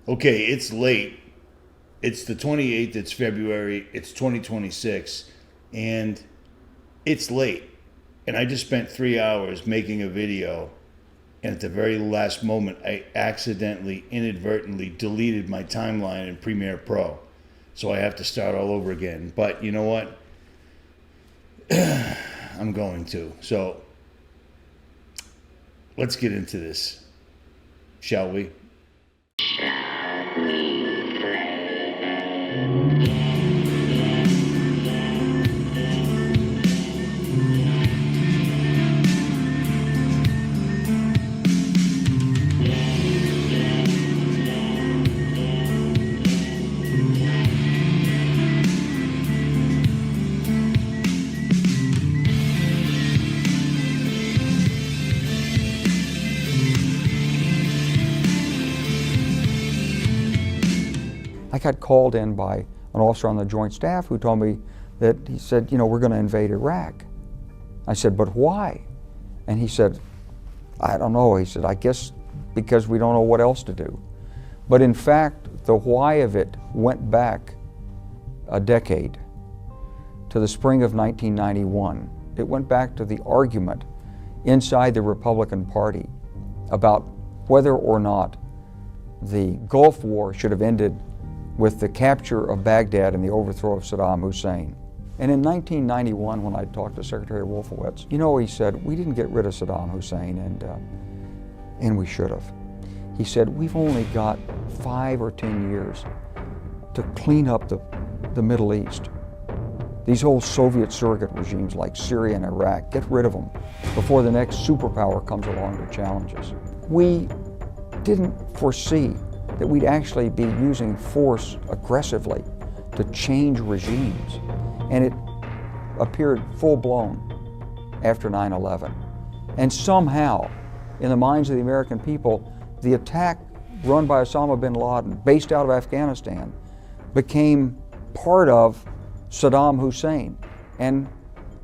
Okay, it's late. It's the 28th, it's February, it's 2026, and it's late. And I just spent 3 hours making a video, and at the very last moment, I accidentally, inadvertently deleted my timeline in Premiere Pro. So I have to start all over again. But you know what? I'm going to. So let's get into this, shall we? I got called in by an officer on the Joint Staff who told me that, he said, you know, we're going to invade Iraq. I said, but why? And he said, I don't know. He said, I guess because we don't know what else to do. But in fact, the why of it went back a decade to the spring of 1991. It went back to the argument inside the Republican Party about whether or not the Gulf War should have ended with the capture of Baghdad and the overthrow of Saddam Hussein. And in 1991, when I talked to Secretary Wolfowitz, you know, he said, we didn't get rid of Saddam Hussein, and we should have. He said, we've only got 5 or 10 years to clean up the Middle East. These old Soviet surrogate regimes like Syria and Iraq, get rid of them before the next superpower comes along to challenge us. We didn't foresee that we'd actually be using force aggressively to change regimes. And it appeared full-blown after 9/11. And somehow, in the minds of the American people, the attack run by Osama bin Laden, based out of Afghanistan, became part of Saddam Hussein. And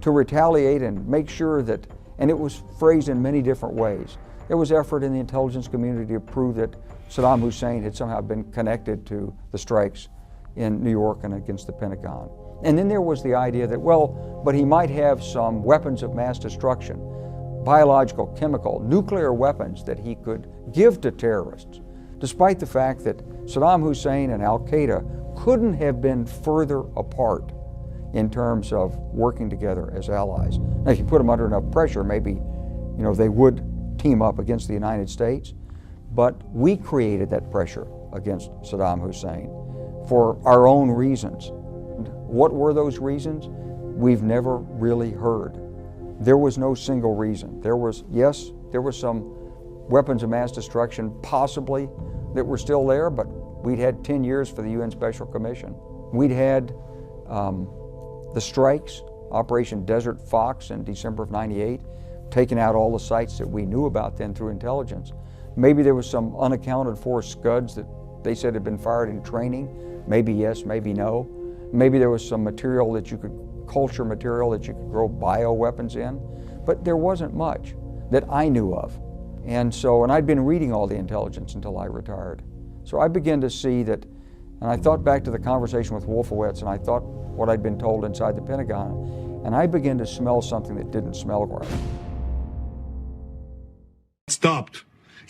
to retaliate and make sure that, and it was phrased in many different ways. There was effort in the intelligence community to prove that Saddam Hussein had somehow been connected to the strikes in New York and against the Pentagon. And then there was the idea that, well, but he might have some weapons of mass destruction, biological, chemical, nuclear weapons that he could give to terrorists, despite the fact that Saddam Hussein and Al-Qaeda couldn't have been further apart in terms of working together as allies. Now, if you put them under enough pressure, maybe, you know, they would team up against the United States. But we created that pressure against Saddam Hussein for our own reasons. What were those reasons? We've never really heard. There was no single reason. There was, yes, there were some weapons of mass destruction possibly that were still there, but we'd had 10 years for the UN Special Commission. We'd had the strikes, Operation Desert Fox in December of '98, taking out all the sites that we knew about then through intelligence. Maybe there was some unaccounted for scuds that they said had been fired in training. Maybe yes, maybe no. Maybe there was some material that you could, culture material that you could grow bioweapons in. But there wasn't much that I knew of. And so, and I'd been reading all the intelligence until I retired. So I began to see that, and I thought back to the conversation with Wolfowitz, and I thought what I'd been told inside the Pentagon, and I began to smell something that didn't smell right. Stopped.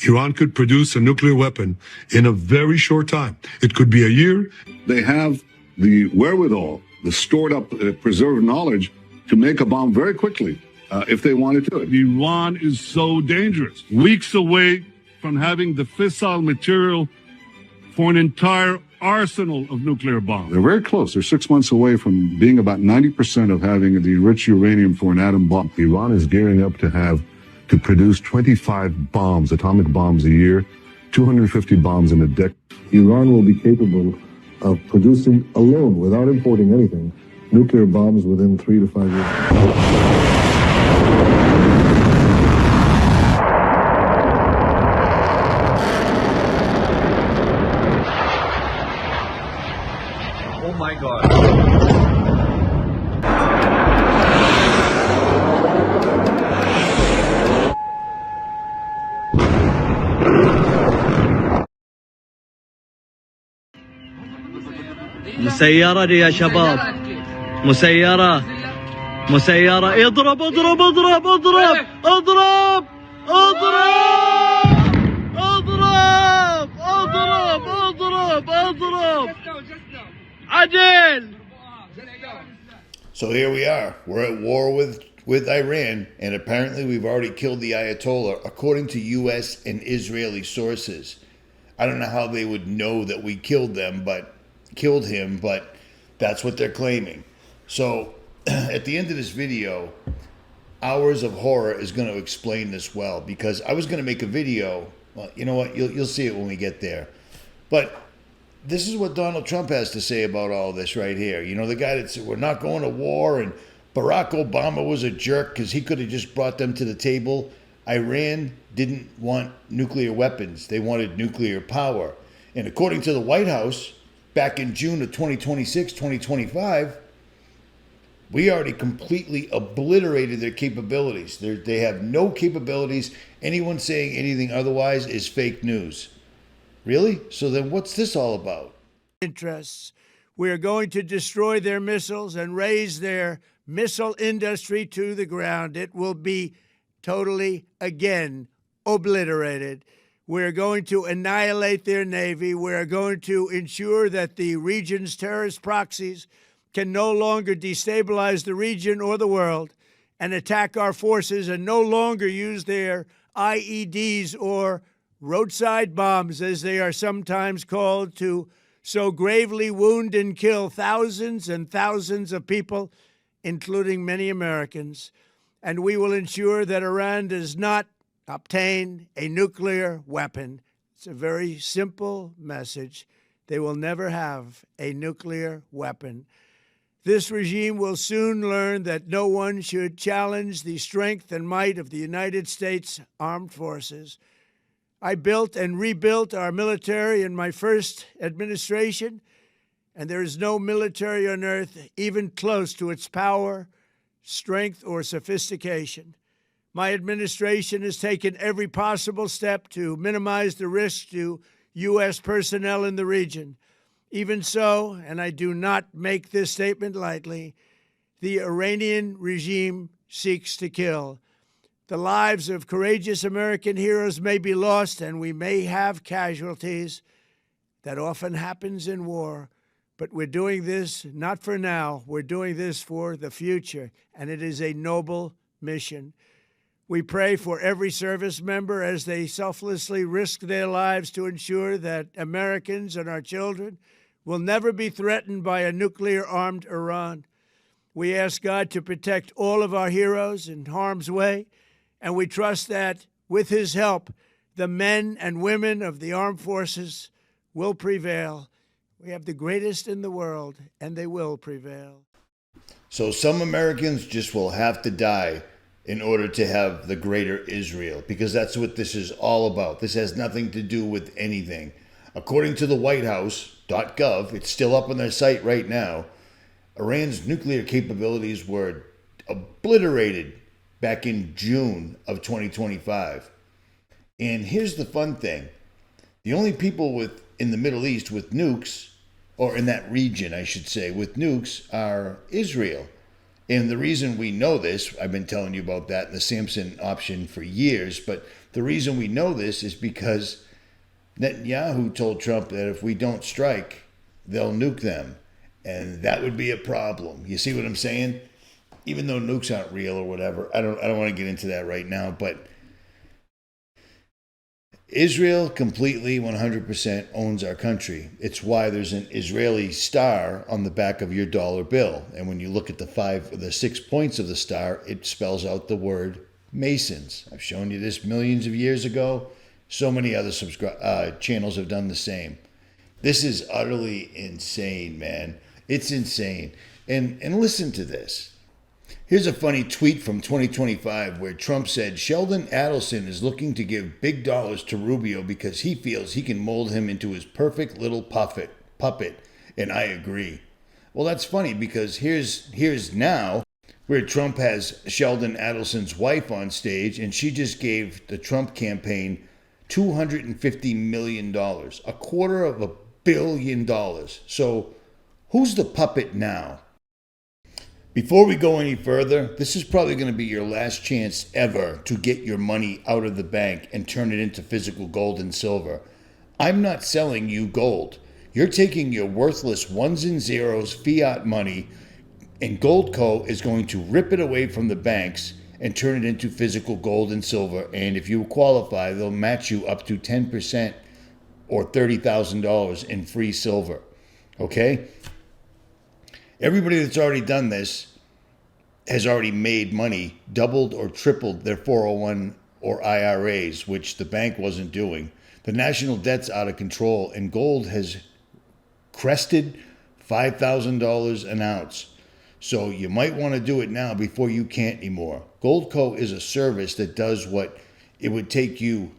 Iran could produce a nuclear weapon in a very short time. It could be a year. They have the wherewithal, the stored up, preserved knowledge to make a bomb very quickly if they wanted to. Iran is so dangerous. Weeks away from having the fissile material for an entire arsenal of nuclear bombs. They're very close. They're 6 months away from being about 90% of having the enriched uranium for an atom bomb. Iran is gearing up to produce 25 bombs, atomic bombs a year, 250 bombs in a decade. Iran will be capable of producing alone, without importing anything, nuclear bombs within 3 to 5 years. Oh my God. مسيرة دي يا شباب. مسيرة مسيرة. اضرب اضرب اضرب اضرب اضرب اضرب اضرب اضرب اضرب اضرب. عدل. So here we are. We're at war with Iran, and apparently we've already killed the Ayatollah, according to U.S. and Israeli sources. I don't know how they would know that we killed him, but that's what they're claiming. So at the end of this video, Hours of Horror is going to explain this well, because I was going to make a video. Well, you know what? You'll see it when we get there. But this is what Donald Trump has to say about all this right here. You know, the guy that said we're not going to war, and Barack Obama was a jerk because he could have just brought them to the table. Iran didn't want nuclear weapons. They wanted nuclear power. And according to the White House, back in June of 2026, 2025, we already completely obliterated their capabilities. They have no capabilities. Anyone saying anything otherwise is fake news. Really? So then what's this all about? Interests. We are going to destroy their missiles and raise their missile industry to the ground. It will be totally, again, obliterated. We're going to annihilate their Navy. We're going to ensure that the region's terrorist proxies can no longer destabilize the region or the world and attack our forces, and no longer use their IEDs or roadside bombs, as they are sometimes called, to so gravely wound and kill thousands and thousands of people, including many Americans. And we will ensure that Iran does not obtain a nuclear weapon. It's a very simple message. They will never have a nuclear weapon. This regime will soon learn that no one should challenge the strength and might of the United States Armed Forces. I built and rebuilt our military in my first administration, and there is no military on earth even close to its power, strength, or sophistication. My administration has taken every possible step to minimize the risk to U.S. personnel in the region. Even so, and I do not make this statement lightly, the Iranian regime seeks to kill. The lives of courageous American heroes may be lost, and we may have casualties. That often happens in war. But we're doing this not for now. We're doing this for the future, and it is a noble mission. We pray for every service member as they selflessly risk their lives to ensure that Americans and our children will never be threatened by a nuclear-armed Iran. We ask God to protect all of our heroes in harm's way, and we trust that, with his help, the men and women of the armed forces will prevail. We have the greatest in the world, and they will prevail. So some Americans just will have to die in order to have the greater Israel, because that's what this is all about. This has nothing to do with anything. According to the White House.gov, it's still up on their site right now, Iran's nuclear capabilities were obliterated back in June of 2025. And here's the fun thing. The only people in the Middle East with nukes, or in that region, I should say, with nukes are Israel. And the reason we know this, I've been telling you about that in the Samson option for years, but the reason we know this is because Netanyahu told Trump that if we don't strike, they'll nuke them. And that would be a problem. You see what I'm saying? Even though nukes aren't real or whatever, I don't want to get into that right now, but Israel completely 100% owns our country. It's why there's an Israeli star on the back of your dollar bill. And when you look at the 6 points of the star, it spells out the word Masons. I've shown you this millions of years ago. So many other channels have done the same. This is utterly insane, man. It's insane. And listen to this. Here's a funny tweet from 2025 where Trump said Sheldon Adelson is looking to give big dollars to Rubio because he feels he can mold him into his perfect little puppet. And I agree. Well, that's funny because here's now where Trump has Sheldon Adelson's wife on stage, and she just gave the Trump campaign $250 million, $250 million. So Who's the puppet now? Before we go any further, this is probably going to be your last chance ever to get your money out of the bank and turn it into physical gold and silver. I'm not selling you gold. You're taking your worthless ones and zeros fiat money, and Goldco is going to rip it away from the banks and turn it into physical gold and silver. And if you qualify, they'll match you up to 10% or $30,000 in free silver. Okay? Everybody that's already done this has already made money, doubled or tripled their 401 or IRAs, which the bank wasn't doing. The national debt's out of control, and gold has crested $5,000 an ounce. So you might want to do it now before you can't anymore. Goldco is a service that does what it would take you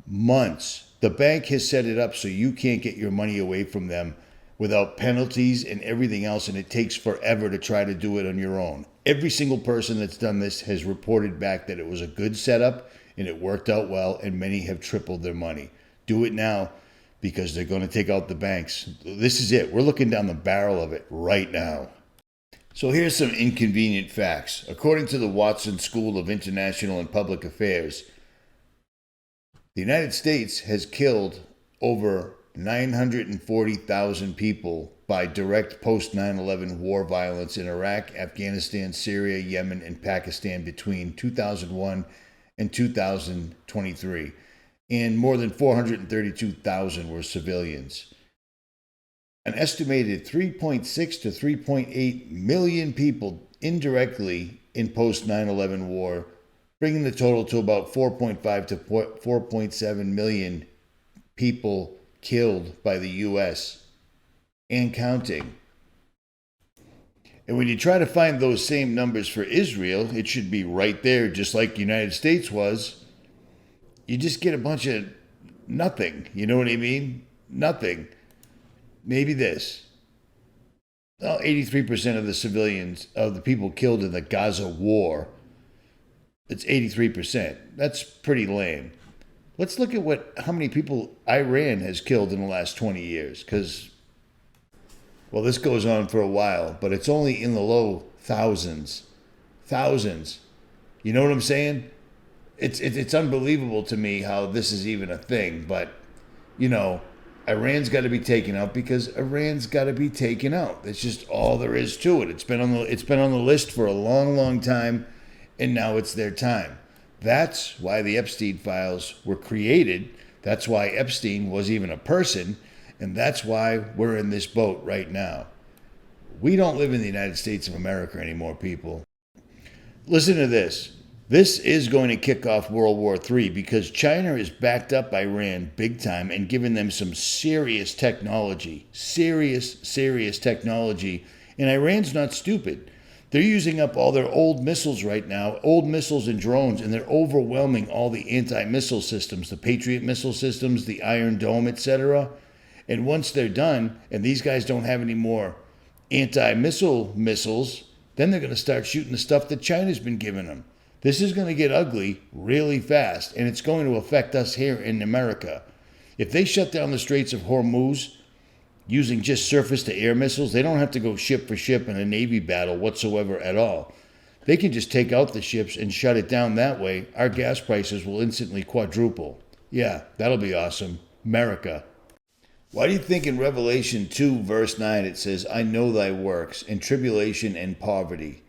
months. The bank has set it up so you can't get your money away from them without penalties and everything else, and it takes forever to try to do it on your own. Every single person that's done this has reported back that it was a good setup and it worked out well, and many have tripled their money. Do it now because they're going to take out the banks. This is it. We're looking down the barrel of it right now. So here's some inconvenient facts. According to the Watson School of International and Public Affairs, the United States has killed over 940,000 people by direct post 9/11 war violence in Iraq, Afghanistan, Syria, Yemen, and Pakistan between 2001 and 2023. And more than 432,000 were civilians. An estimated 3.6 to 3.8 million people indirectly in post 9/11 war, bringing the total to about 4.5 to 4.7 million people killed by the U.S. and counting. And when you try to find those same numbers for Israel, it should be right there, just like the United States was. You just get a bunch of nothing. You know what I mean? Nothing. Maybe this. Well, 83% of the civilians, of the people killed in the Gaza war, it's 83%. That's pretty lame. Let's look at how many people Iran has killed in the last 20 years, because, well, this goes on for a while, but it's only in the low thousands. Thousands. You know what I'm saying? It's unbelievable to me how this is even a thing, but, you know, Iran's got to be taken out because Iran's got to be taken out. That's just all there is to it. It's been on the list for a long, long time, and now it's their time. That's why the Epstein files were created. That's why Epstein was even a person. And that's why we're in this boat right now. We don't live in the United States of America anymore, people. Listen to this. This is going to kick off World War III because China has backed up Iran big time and given them some serious technology. Serious technology. And Iran's not stupid. They're using up all their old missiles right now, old missiles and drones, and they're overwhelming all the anti-missile systems, the Patriot missile systems, the Iron Dome, etc. And once they're done, and these guys don't have any more anti-missile missiles, then they're going to start shooting the stuff that China's been giving them. This is going to get ugly really fast, and it's going to affect us here in America. If they shut down the Straits of Hormuz, using just surface-to-air missiles, they don't have to go ship for ship in a Navy battle whatsoever at all. They can just take out the ships and shut it down that way. Our gas prices will instantly quadruple. Yeah, that'll be awesome. America. Why do you think in Revelation 2, verse 9, it says, I know thy works, and tribulation and poverty,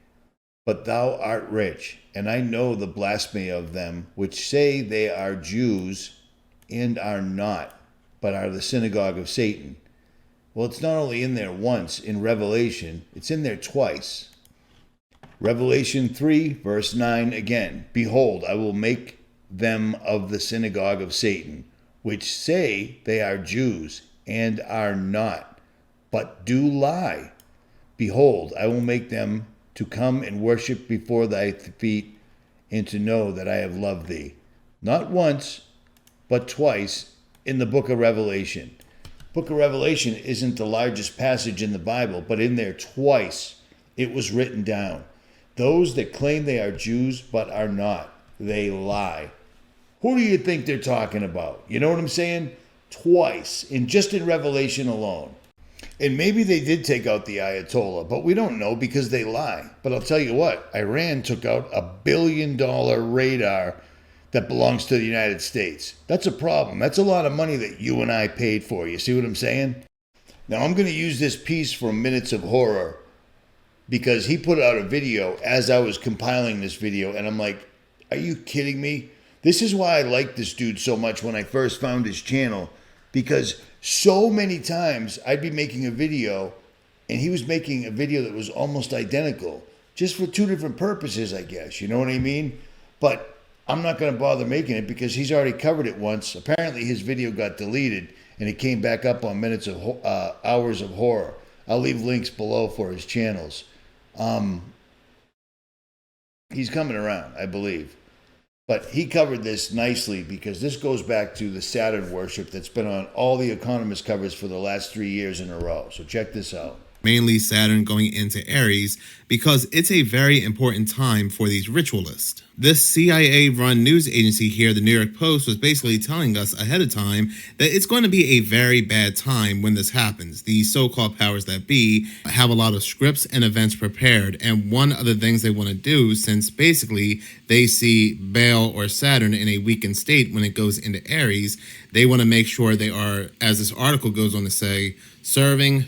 but thou art rich, and I know the blasphemy of them, which say they are Jews, and are not, but are the synagogue of Satan. Well, it's not only in there once in Revelation, it's in there twice. Revelation 3, verse 9 again. Behold, I will make them of the synagogue of Satan, which say they are Jews, and are not, but do lie. Behold, I will make them to come and worship before thy feet, and to know that I have loved thee. Not once, but twice in the book of Revelation. Book of Revelation isn't the largest passage in the Bible, but in there twice it was written down. Those that claim they are Jews but are not, they lie. Who do you think they're talking about? You know what I'm saying? Twice, just in Revelation alone. And maybe they did take out the Ayatollah, but we don't know because they lie. But I'll tell you what, Iran took out $1 billion radar that belongs to the United States. That's a problem. That's a lot of money that you and I paid for. You see what I'm saying? Now I'm going to use this piece from Minutes of Horror because he put out a video as I was compiling this video, and I'm like, are you kidding me? This is why I liked this dude so much when I first found his channel, because so many times I'd be making a video and he was making a video that was almost identical, just for two different purposes, I guess. You know what I mean? But I'm not going to bother making it because he's already covered it once. Apparently his video got deleted and it came back up on Minutes of Hours of Horror. I'll leave links below for his channels. He's coming around, I believe. But he covered this nicely because this goes back to the Saturn worship that's been on all the Economist covers for the last 3 years in a row. So check this out. Mainly Saturn going into Aries, because it's a very important time for these ritualists. This CIA-run news agency here, the New York Post, was basically telling us ahead of time that it's going to be a very bad time when this happens. The so-called powers that be have a lot of scripts and events prepared, and one of the things they want to do, since basically they see Baal or Saturn in a weakened state when it goes into Aries, they want to make sure they are, as this article goes on to say, serving,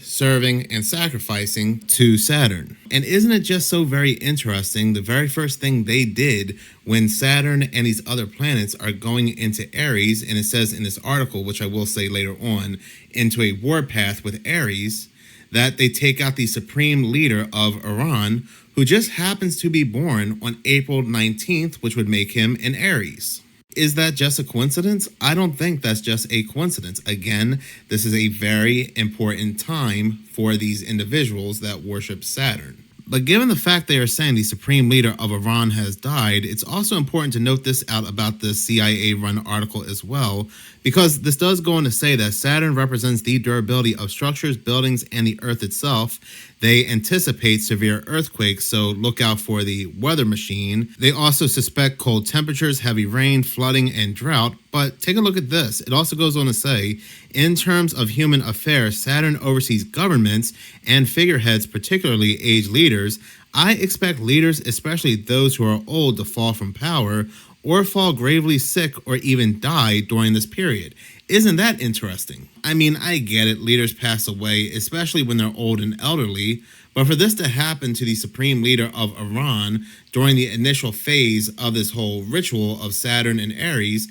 and sacrificing to Saturn. And isn't it just so very interesting, the very first thing they did when Saturn and these other planets are going into Aries, and it says in this article, which I will say later on, into a warpath with Aries, that they take out the supreme leader of Iran, who just happens to be born on April 19th, which would make him an Aries. Is that just a coincidence? I don't think that's just a coincidence. Again, this is a very important time for these individuals that worship Saturn. But given the fact they are saying the supreme leader of Iran has died, it's also important to note this out about the CIA-run article as well, because this does go on to say that Saturn represents the durability of structures, buildings, and the Earth itself. They anticipate severe earthquakes, so look out for the weather machine. They also suspect cold temperatures, heavy rain, flooding, and drought. But take a look at this. It also goes on to say, in terms of human affairs, Saturn oversees governments and figureheads, particularly aged leaders. I expect leaders, especially those who are old, to fall from power or fall gravely sick or even die during this period. Isn't that interesting? I mean, I get it, leaders pass away, especially when they're old and elderly, but for this to happen to the supreme leader of Iran during the initial phase of this whole ritual of Saturn and Aries,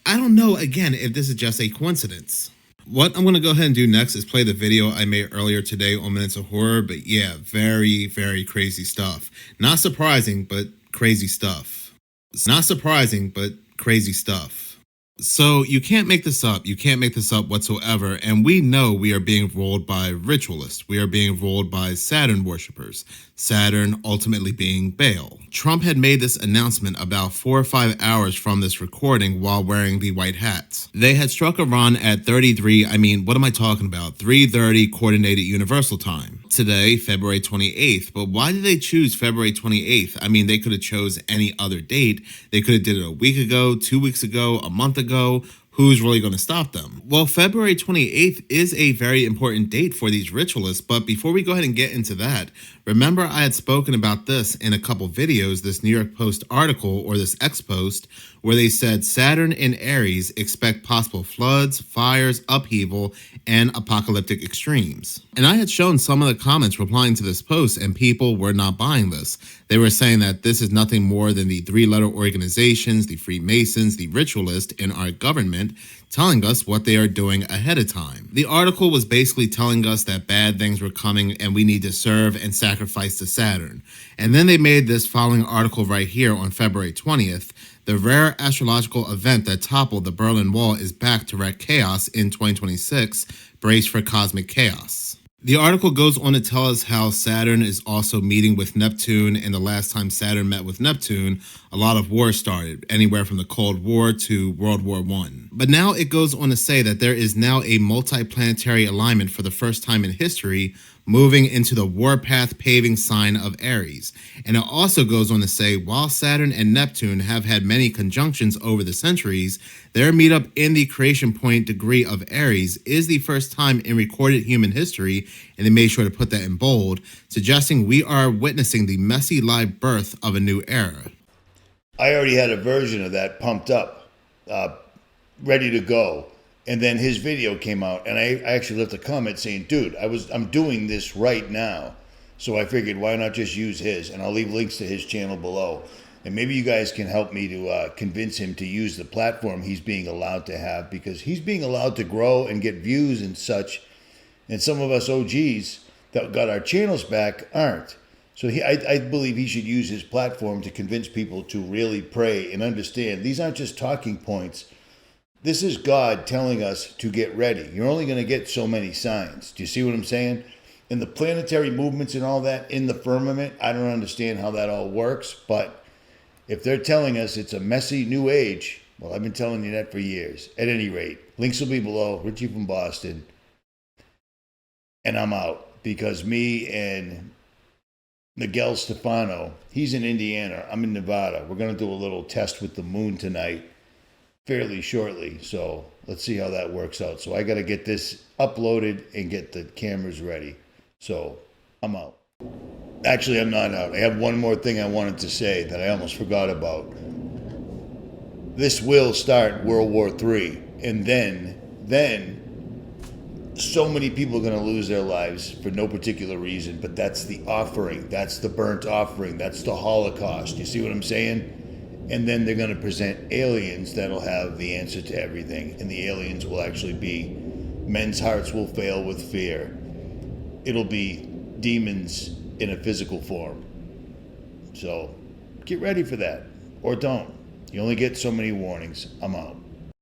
I don't know, again, if this is just a coincidence. What I'm going to go ahead and do next is play the video I made earlier today on Minutes of Horror, but yeah, very, very crazy stuff. Not surprising, but crazy stuff. It's not surprising, but crazy stuff. So you can't make this up. You can't make this up whatsoever. And we know we are being ruled by ritualists. We are being ruled by Saturn worshippers. Saturn ultimately being Baal. Trump had made this announcement about 4 or 5 hours from this recording while wearing the white hats. They had struck Iran at 3:30 Coordinated Universal Time. Today, February 28th. But why did they choose February 28th? I mean, they could have chose any other date. They could have did it a week ago, 2 weeks ago, a month ago. Who's really going to stop them? Well, February 28th is a very important date for these ritualists, but before we go ahead and get into that, remember I had spoken about this in a couple videos, this New York Post article or this X post, where they said Saturn in Aries expect possible floods, fires, upheaval, and apocalyptic extremes. And I had shown some of the comments replying to this post, and people were not buying this. They were saying that this is nothing more than the 3-letter organizations, the Freemasons, the ritualists in our government, telling us what they are doing ahead of time. The article was basically telling us that bad things were coming and we need to serve and sacrifice to Saturn. And then they made this following article right here on February 20th. The rare astrological event that toppled the Berlin Wall is back to wreak chaos in 2026. Brace for cosmic chaos. The article goes on to tell us how Saturn is also meeting with Neptune, and the last time Saturn met with Neptune, a lot of wars started, anywhere from the Cold War to World War I. But now it goes on to say that there is now a multi-planetary alignment for the first time in history, moving into the warpath paving sign of Aries. And it also goes on to say, while Saturn and Neptune have had many conjunctions over the centuries, their meetup in the creation point degree of Aries is the first time in recorded human history, and they made sure to put that in bold, suggesting we are witnessing the messy live birth of a new era. I already had a version of that pumped up, ready to go. And then his video came out, and I actually left a comment saying, dude, I'm doing this right now. So I figured, why not just use his? And I'll leave links to his channel below. And maybe you guys can help me to convince him to use the platform he's being allowed to have, because he's being allowed to grow and get views and such. And some of us OGs that got our channels back aren't. So I believe he should use his platform to convince people to really pray and understand these aren't just talking points. This is God telling us to get ready. You're only going to get so many signs. Do you see what I'm saying? And the planetary movements and all that in the firmament, I don't understand how that all works. But if they're telling us it's a messy new age, well, I've been telling you that for years. At any rate, links will be below. Richie from Boston. And I'm out because me and Miguel Stefano, he's in Indiana. I'm in Nevada. We're going to do a little test with the moon tonight, fairly shortly. So let's see how that works out. So I got to get this uploaded and get the cameras ready. So I'm out. Actually, I'm not out. I have one more thing I wanted to say that I almost forgot about. This will start World War III. And then so many people are going to lose their lives for no particular reason, but that's the offering. That's the burnt offering. That's the Holocaust. You see what I'm saying? And then they're going to present aliens that'll have the answer to everything. And the aliens will actually be, men's hearts will fail with fear. It'll be demons in a physical form. So get ready for that. Or don't. You only get so many warnings. I'm out.